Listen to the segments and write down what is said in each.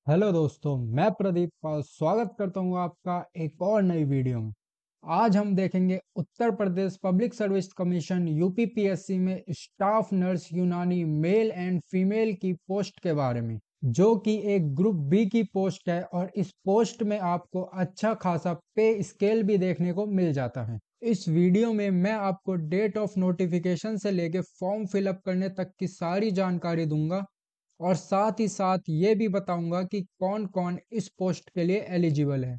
Hello दोस्तों, मैं प्रदीप पाल स्वागत करता हूं आपका एक और नई वीडियो में। आज हम देखेंगे Uttar Pradesh public service commission UPPSC में स्टाफ नर्स यूनानी मेल एंड फीमेल की पोस्ट के बारे में, जो कि एक ग्रुप बी की पोस्ट है और इस पोस्ट में आपको अच्छा खासा पे स्केल भी देखने को मिल जाता है। इस वीडियो में मैं आपको डेट ऑफ नोटिफिकेशन से लेके फॉर्म फिलअप करने तक की सारी जानकारी दूंगा और साथ ही साथ ये भी बताऊंगा कि कौन कौन इस पोस्ट के लिए एलिजिबल है।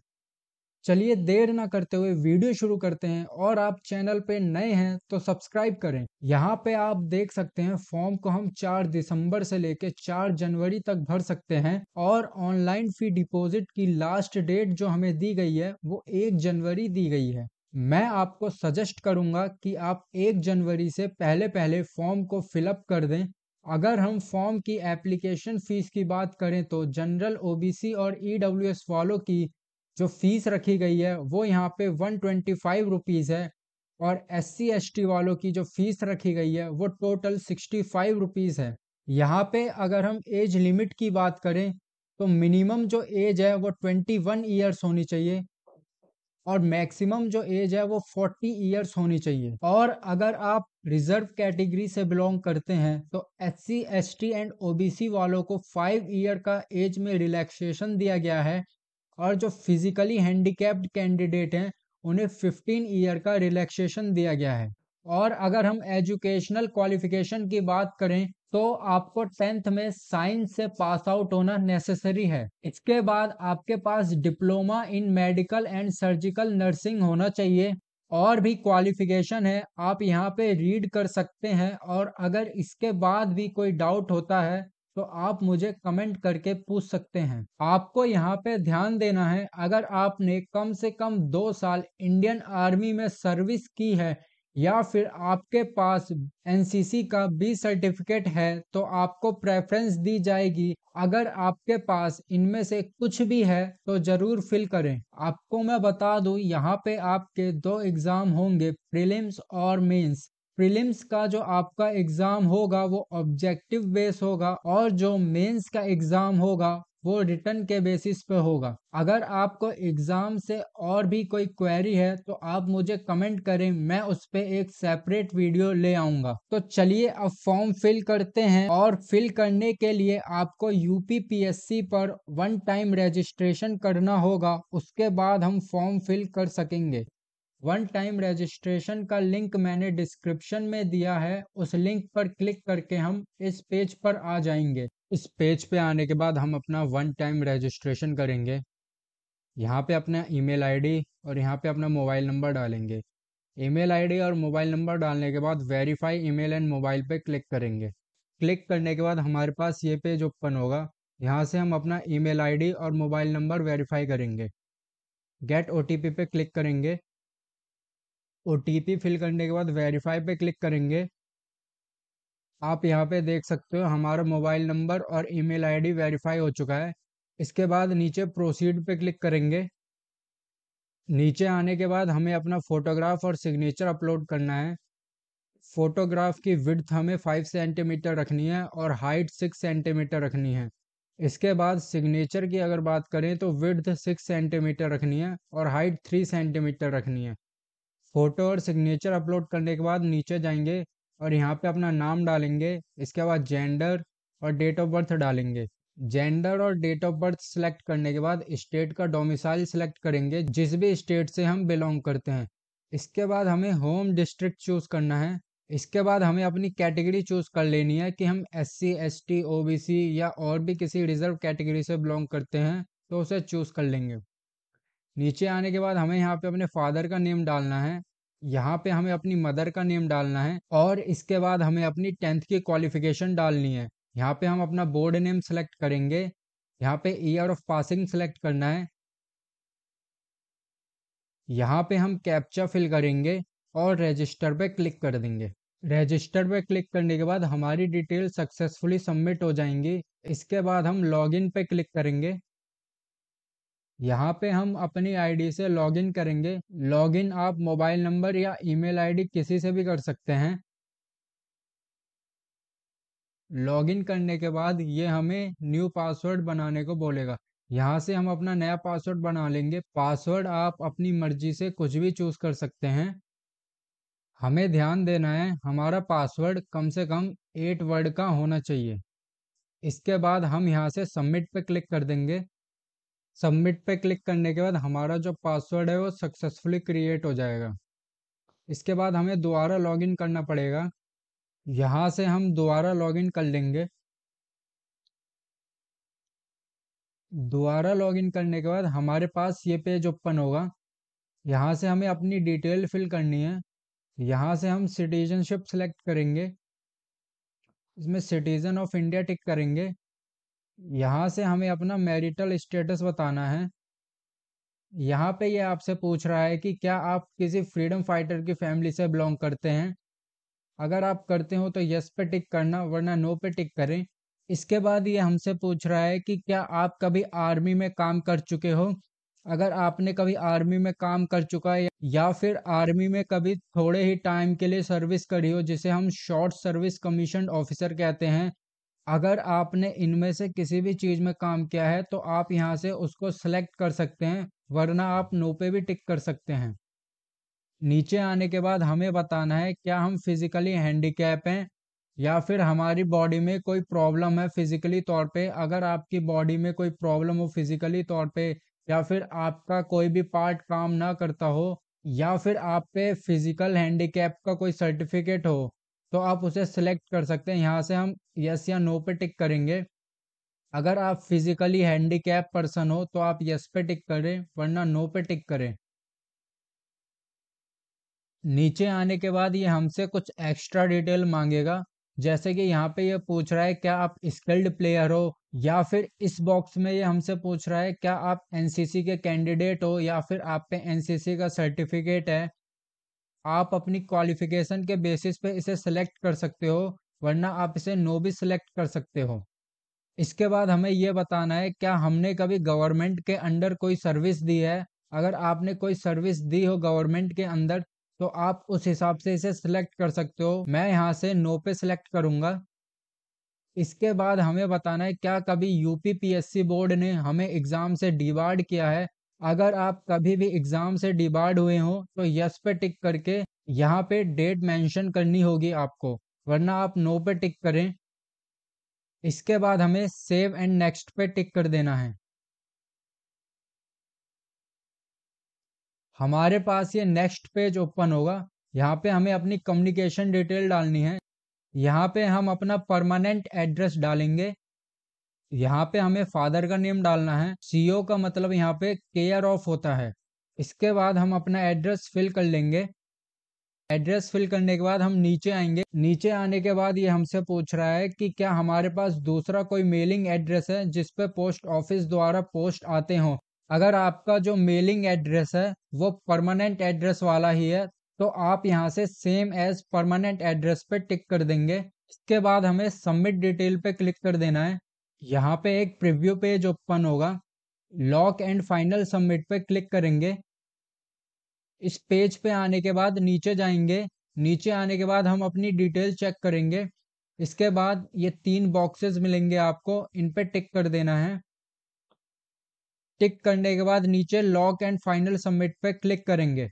चलिए देर ना करते हुए वीडियो शुरू करते हैं, और आप चैनल पे नए हैं तो सब्सक्राइब करें। यहाँ पे आप देख सकते हैं फॉर्म को हम 4 दिसंबर से लेके 4 जनवरी तक भर सकते हैं, और ऑनलाइन फी डिपॉजिट की लास्ट डेट जो हमें दी गई है वो 1 जनवरी दी गई है। मैं आपको सजेस्ट करूंगा कि आप 1 जनवरी से पहले पहले फॉर्म को फिलअप कर दें। अगर हम फॉर्म की एप्लीकेशन फीस की बात करें तो जनरल, ओबीसी और ईडब्ल्यूएस वालों की जो फीस रखी गई है वो यहाँ पे 125 रुपीज़ है, और SC ST वालों की जो फीस रखी गई है वो टोटल 65 रुपीज़ है। यहाँ पे अगर हम एज लिमिट की बात करें तो मिनिमम जो एज है वो 21 ईयर्स होनी चाहिए, और मैक्सिमम जो एज है वो 40 ईयर्स होनी चाहिए। और अगर आप रिजर्व कैटेगरी से बिलोंग करते हैं तो SC ST एंड OBC वालों को 5 ईयर का एज में रिलैक्सेशन दिया गया है, और जो फिजिकली हैंडीकैप्ड कैंडिडेट हैं उन्हें 15 ईयर का रिलैक्सेशन दिया गया है। और अगर हम एजुकेशनल क्वालिफिकेशन की बात करें तो आपको 10th में साइंस से पास आउट होना नेसेसरी है। इसके बाद आपके पास diploma in medical and surgical nursing होना चाहिए। और भी क्वालिफिकेशन है, आप यहाँ पे रीड कर सकते हैं, और अगर इसके बाद भी कोई डाउट होता है तो आप मुझे कमेंट करके पूछ सकते हैं। आपको यहाँ पे ध्यान देना है, अगर आपने कम से कम 2 साल इंडियन आर्मी में सर्विस की है या फिर आपके पास एनसीसी का बी सर्टिफिकेट है तो आपको प्रेफरेंस दी जाएगी। अगर आपके पास इनमें से कुछ भी है तो जरूर फिल करें। आपको मैं बता दूं, यहाँ पे आपके 2 एग्जाम होंगे, प्रीलिम्स और मेंस। प्रीलिम्स का जो आपका एग्जाम होगा वो ऑब्जेक्टिव बेस होगा, और जो मेंस का एग्जाम होगा वो रिटर्न के बेसिस पे होगा। अगर आपको एग्जाम से और भी कोई क्वेरी है तो आप मुझे कमेंट करें, मैं उस पे एक सेपरेट वीडियो ले आऊंगा। तो चलिए अब फॉर्म फिल करते हैं, और फिल करने के लिए आपको यूपीपीएससी पर 1 टाइम रजिस्ट्रेशन करना होगा, उसके बाद हम फॉर्म फिल कर सकेंगे। 1 टाइम रजिस्ट्रेशन का लिंक मैंने डिस्क्रिप्शन में दिया है, उस लिंक पर क्लिक करके हम इस पेज पर आ जाएंगे। इस पेज पे आने के बाद हम अपना 1 टाइम रजिस्ट्रेशन करेंगे। यहाँ पे अपना ईमेल आईडी और यहाँ पे अपना मोबाइल नंबर डालेंगे। ईमेल आईडी और मोबाइल नंबर डालने के बाद वेरीफाई ईमेल एंड मोबाइल पे क्लिक करेंगे। क्लिक करने के बाद हमारे पास ये पेज ओपन होगा। यहाँ से हम अपना ईमेल आईडी और मोबाइल नंबर वेरीफाई करेंगे। गेट ओटीपी पे क्लिक करेंगे। ओटीपी फिल करने के बाद वेरीफाई पे क्लिक करेंगे। आप यहाँ पे देख सकते हो हमारा मोबाइल नंबर और ईमेल आईडी वेरीफाई हो चुका है। इसके बाद नीचे प्रोसीड पे क्लिक करेंगे। नीचे आने के बाद हमें अपना फोटोग्राफ और सिग्नेचर अपलोड करना है। फोटोग्राफ की विड्थ हमें 5 सेंटीमीटर रखनी है और हाइट 6 सेंटीमीटर रखनी है। इसके बाद सिग्नेचर की अगर बात करें तो विड्थ 6 सेंटीमीटर रखनी है और हाइट 3 सेंटीमीटर रखनी है। फोटो और सिग्नेचर अपलोड करने के बाद नीचे जाएंगे और यहाँ पे अपना नाम डालेंगे। इसके बाद जेंडर और डेट ऑफ बर्थ डालेंगे। जेंडर और डेट ऑफ बर्थ सेलेक्ट करने के बाद स्टेट का डोमिसाइल सेलेक्ट करेंगे, जिस भी स्टेट से हम बिलोंग करते हैं। इसके बाद हमें होम डिस्ट्रिक्ट चूज करना है। इसके बाद हमें अपनी कैटेगरी चूज कर लेनी है कि हम SC ST OBC या और भी किसी रिजर्व कैटेगरी से बिलोंग करते हैं तो उसे चूज कर लेंगे। नीचे आने के बाद हमें यहाँ पे अपने फादर का नेम डालना है। यहाँ पे हमें अपनी मदर का नेम डालना है, और इसके बाद हमें अपनी 10th की क्वालिफिकेशन डालनी है। यहाँ पे हम अपना बोर्ड नेम सेलेक्ट करेंगे। यहाँ पे ईयर ऑफ पासिंग सेलेक्ट करना है। यहाँ पे हम कैप्चा फिल करेंगे और रजिस्टर पे क्लिक कर देंगे। रजिस्टर पे क्लिक करने के बाद हमारी डिटेल सक्सेसफुली सबमिट हो जाएंगी। इसके बाद हम लॉगिन पे क्लिक करेंगे। यहाँ पे हम अपनी आईडी से लॉगिन करेंगे। लॉगिन आप मोबाइल नंबर या ईमेल आईडी किसी से भी कर सकते हैं। लॉगिन करने के बाद ये हमें न्यू पासवर्ड बनाने को बोलेगा। यहाँ से हम अपना नया पासवर्ड बना लेंगे। पासवर्ड आप अपनी मर्जी से कुछ भी चूज कर सकते हैं। हमें ध्यान देना है हमारा पासवर्ड कम से कम 8 वर्ड का होना चाहिए। इसके बाद हम यहाँ से सबमिट पे क्लिक कर देंगे। सबमिट पे क्लिक करने के बाद हमारा जो पासवर्ड है वो सक्सेसफुली क्रिएट हो जाएगा। इसके बाद हमें दोबारा लॉगिन करना पड़ेगा। यहाँ से हम दोबारा लॉगिन कर लेंगे। दोबारा लॉगिन करने के बाद हमारे पास ये पेज ओपन होगा। यहाँ से हमें अपनी डिटेल फिल करनी है। यहाँ से हम सिटीजनशिप सेलेक्ट करेंगे। इसमें सिटीजन ऑफ इंडिया टिक करेंगे। यहाँ से हमें अपना मैरिटल स्टेटस बताना है। यहाँ पे ये आपसे पूछ रहा है कि क्या आप किसी फ्रीडम फाइटर की फैमिली से बिलोंग करते हैं। अगर आप करते हो तो यस पे टिक करना, वरना नो पे टिक करें। इसके बाद ये हमसे पूछ रहा है कि क्या आप कभी आर्मी में काम कर चुके हो। अगर आपने कभी आर्मी में काम कर चुका है या फिर आर्मी में कभी थोड़े ही टाइम के लिए सर्विस करी हो, जिसे हम शॉर्ट सर्विस कमीशन ऑफिसर कहते हैं, अगर आपने इनमें से किसी भी चीज में काम किया है तो आप यहाँ से उसको सिलेक्ट कर सकते हैं, वरना आप नो पे भी टिक कर सकते हैं। नीचे आने के बाद हमें बताना है क्या हम फिजिकली हैंडीकैप हैं या फिर हमारी बॉडी में कोई प्रॉब्लम है फिजिकली तौर पे। अगर आपकी बॉडी में कोई प्रॉब्लम हो फिजिकली तौर पे, या फिर आपका कोई भी पार्ट काम ना करता हो, या फिर आप पे फिजिकल हैंडीकैप का कोई सर्टिफिकेट हो, तो आप उसे सिलेक्ट कर सकते हैं। यहाँ से हम यस या नो पे टिक करेंगे। अगर आप फिजिकली हैंडीकैप पर्सन हो तो आप यस पे टिक करें, वरना नो पे टिक करें। नीचे आने के बाद ये हमसे कुछ एक्स्ट्रा डिटेल मांगेगा। जैसे कि यहाँ पे ये पूछ रहा है क्या आप स्किल्ड प्लेयर हो, या फिर इस बॉक्स में ये हमसे पूछ रहा है क्या आप एनसीसी के कैंडिडेट हो या फिर आप पे एनसीसी का सर्टिफिकेट है। आप अपनी क्वालिफिकेशन के बेसिस पे इसे सिलेक्ट कर सकते हो, वरना आप इसे नो भी सिलेक्ट कर सकते हो। इसके बाद हमें ये बताना है क्या हमने कभी गवर्नमेंट के अंडर कोई सर्विस दी है। अगर आपने कोई सर्विस दी हो गवर्नमेंट के अंदर तो आप उस हिसाब से इसे सिलेक्ट कर सकते हो। मैं यहाँ से नो पे सिलेक्ट करूँगा। इसके बाद हमें बताना है क्या कभी यूपी पीएससी बोर्ड ने हमें एग्ज़ाम से डिबार्ड किया है। अगर आप कभी भी एग्ज़ाम से डिबार्ड हुए हो तो यस पे टिक करके यहाँ पे डेट मेंशन करनी होगी आपको, वरना आप नो पे टिक करें। इसके बाद हमें सेव एंड नेक्स्ट पे टिक कर देना है। हमारे पास ये नेक्स्ट पेज ओपन होगा। यहाँ पे हमें अपनी कम्युनिकेशन डिटेल डालनी है। यहाँ पे हम अपना परमानेंट एड्रेस डालेंगे। यहाँ पे हमें फादर का नेम डालना है। सीओ का मतलब यहाँ पे केयर ऑफ होता है। इसके बाद हम अपना एड्रेस फिल कर लेंगे। एड्रेस फिल करने के बाद हम नीचे आएंगे। नीचे आने के बाद ये हमसे पूछ रहा है कि क्या हमारे पास दूसरा कोई मेलिंग एड्रेस है जिस पे पोस्ट ऑफिस द्वारा पोस्ट आते हो। अगर आपका जो मेलिंग एड्रेस है वो परमानेंट एड्रेस वाला ही है तो आप यहाँ से सेम एज परमानेंट एड्रेस पे टिक कर देंगे। इसके बाद हमें सबमिट डिटेल पे क्लिक कर देना है। यहाँ पे एक प्रीव्यू पेज ओपन होगा। लॉक एंड फाइनल सबमिट पे क्लिक करेंगे। इस पेज पे आने के बाद नीचे जाएंगे। नीचे आने के बाद हम अपनी डिटेल चेक करेंगे। इसके बाद ये 3 बॉक्सेस मिलेंगे आपको, इन पे टिक कर देना है। टिक करने के बाद नीचे लॉक एंड फाइनल सबमिट पे क्लिक करेंगे।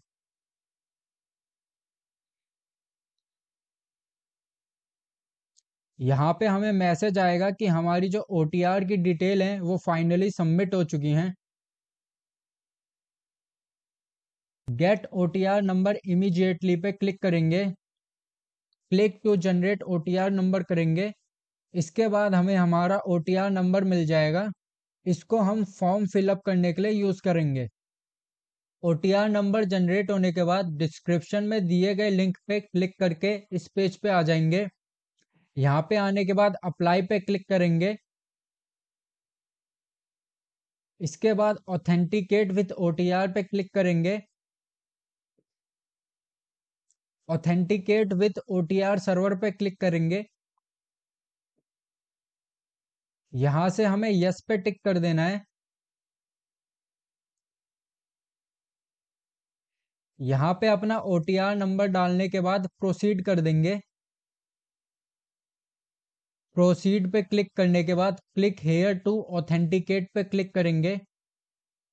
यहाँ पे हमें मैसेज आएगा कि हमारी जो ओटीआर की डिटेल है वो फाइनली सबमिट हो चुकी हैं। गेट ओटीआर नंबर इमीडिएटली पे क्लिक करेंगे। Click to generate OTR number करेंगे। इसके बाद हमें हमारा ओटीआर नंबर मिल जाएगा। इसको हम फॉर्म फिलअप करने के लिए यूज करेंगे। ओटीआर नंबर जनरेट होने के बाद डिस्क्रिप्शन में दिए गए लिंक पे क्लिक करके इस पेज पे आ जाएंगे। यहाँ पे आने के बाद अप्लाई पे क्लिक करेंगे। इसके बाद ऑथेंटिकेट विथ ओटीआर पे क्लिक करेंगे। ऑथेंटिकेट विथ ओटीआर सर्वर पे क्लिक करेंगे। यहाँ से हमें यस पे टिक कर देना है। यहाँ पे अपना ओटीआर नंबर डालने के बाद प्रोसीड कर देंगे। प्रोसीड पे क्लिक करने के बाद क्लिक हेयर टू ऑथेंटिकेट पे क्लिक करेंगे।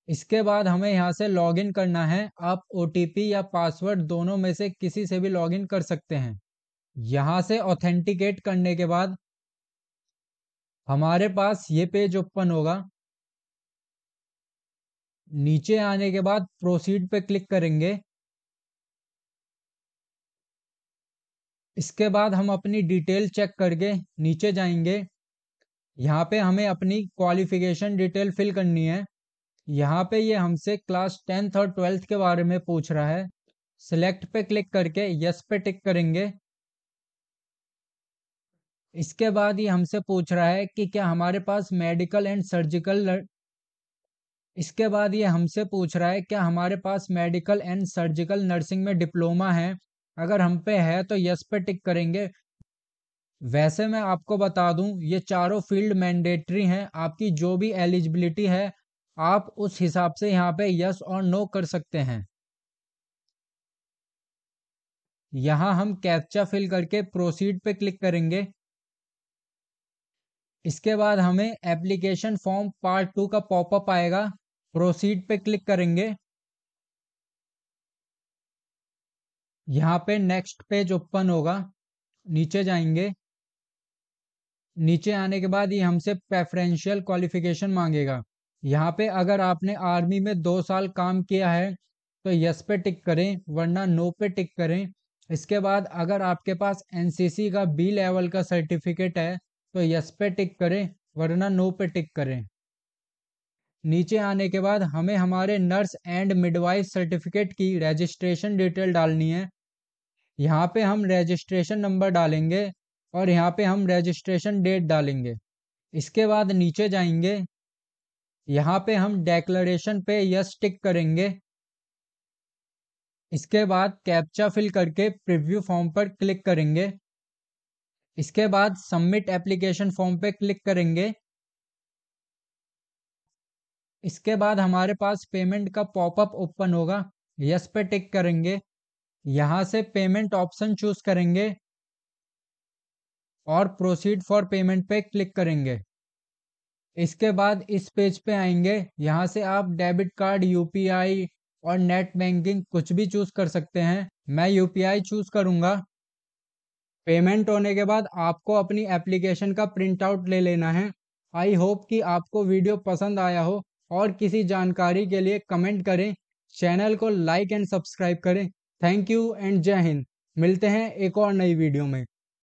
इसके बाद हमें यहाँ से लॉगिन करना है। आप ओटीपी या पासवर्ड दोनों में से किसी से भी लॉगिन कर सकते हैं। यहाँ से ऑथेंटिकेट करने के बाद हमारे पास ये पेज ओपन होगा। नीचे आने के बाद प्रोसीड पे क्लिक करेंगे। इसके बाद हम अपनी डिटेल चेक करके नीचे जाएंगे। यहाँ पे हमें अपनी क्वालिफिकेशन डिटेल फिल करनी है। यहाँ पे ये हमसे क्लास 10th और 12th के बारे में पूछ रहा है। सिलेक्ट पे क्लिक करके यस पे टिक करेंगे। इसके बाद ये हमसे पूछ रहा है कि क्या हमारे पास मेडिकल एंड सर्जिकल इसके बाद ये हमसे पूछ रहा है क्या हमारे पास मेडिकल एंड सर्जिकल नर्सिंग में डिप्लोमा है। अगर हम पे है तो यस पे टिक करेंगे। वैसे मैं आपको बता दूं ये चारों फील्ड मैंडेटरी हैं। आपकी जो भी एलिजिबिलिटी है आप उस हिसाब से यहाँ पे यस और नो कर सकते हैं। यहाँ हम कैप्चा फिल करके प्रोसीड पे क्लिक करेंगे। इसके बाद हमें एप्लीकेशन फॉर्म पार्ट 2 का पॉपअप आएगा। प्रोसीड पे क्लिक करेंगे। यहाँ पे नेक्स्ट पेज ओपन होगा। नीचे जाएंगे। नीचे आने के बाद ये हमसे प्रेफरेंशियल क्वालिफिकेशन मांगेगा। यहाँ पे अगर आपने आर्मी में 2 साल काम किया है तो यस पे टिक करें, वरना नो पे टिक करें। इसके बाद अगर आपके पास एनसीसी का बी लेवल का सर्टिफिकेट है तो यस पे टिक करें, वरना नो पे टिक करें। नीचे आने के बाद हमें हमारे नर्स एंड मिडवाइफ सर्टिफिकेट की रजिस्ट्रेशन डिटेल डालनी है। यहाँ पे हम रजिस्ट्रेशन नंबर डालेंगे और यहाँ पे हम रजिस्ट्रेशन डेट डालेंगे। इसके बाद नीचे जाएंगे। यहाँ पे हम डेक्लरेशन पे यस टिक करेंगे। इसके बाद कैप्चा फिल करके प्रीव्यू फॉर्म पर क्लिक करेंगे। इसके बाद सबमिट एप्लीकेशन फॉर्म पे क्लिक करेंगे। इसके बाद हमारे पास पेमेंट का पॉपअप ओपन होगा। यस पे टिक करेंगे। यहाँ से पेमेंट ऑप्शन चूज करेंगे और प्रोसीड फॉर पेमेंट पे क्लिक करेंगे। इसके बाद इस पेज पे आएंगे। यहाँ से आप डेबिट कार्ड, यूपीआई और नेट बैंकिंग कुछ भी चूज कर सकते हैं। मैं यूपीआई चूज करूंगा। पेमेंट होने के बाद आपको अपनी एप्लीकेशन का प्रिंट आउट ले लेना है। आई होप कि आपको वीडियो पसंद आया हो। और किसी जानकारी के लिए कमेंट करें। चैनल को लाइक एंड सब्सक्राइब करें। थैंक यू एंड जय हिंद। मिलते हैं एक और नई वीडियो में।